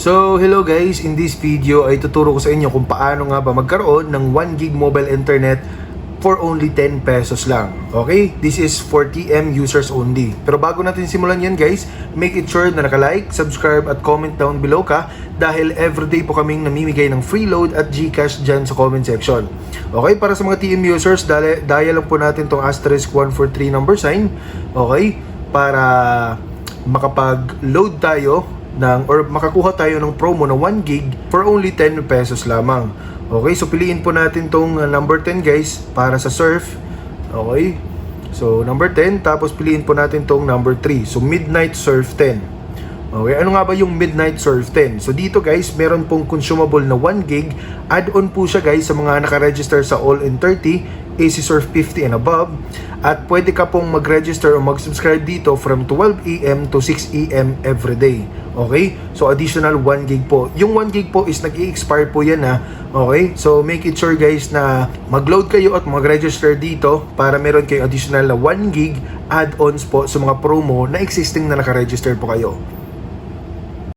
So, hello guys, in this video ay tuturo ko sa inyo kung paano nga ba magkaroon ng 1 gig mobile internet for only 10 pesos lang. Okay? This is for TM users only. Pero bago natin simulan yan guys, make it sure na naka-like, subscribe at comment down below ka dahil everyday po kaming namimigay ng free load at GCash dyan sa comment section. Okay? Para sa mga TM users, dial lang po natin tong *143 number sign. Okay? Para makapag-load tayo or makakuha tayo ng promo na 1 gig for only 10 pesos lamang. Okay, so piliin po natin tong number 10 guys para sa surf. Okay, so number 10, tapos piliin po natin tong number 3, so midnight surf 10. Okay, ano nga ba yung midnight surf 10? So dito guys, meron pong consumable na 1 gig. Add-on po siya guys sa mga nakaregister sa All-in-30, AC Surf 50 and above. At pwede ka pong mag-register o mag-subscribe dito from 12 AM to 6 AM every day. Okay? So additional 1 gig po. Yung 1 gig po is nag-i-expire po yan ha. Okay? So make it sure guys na mag-load kayo at mag-register dito para meron kayong additional na 1 gig add-ons po sa mga promo na existing na nakaregister po kayo.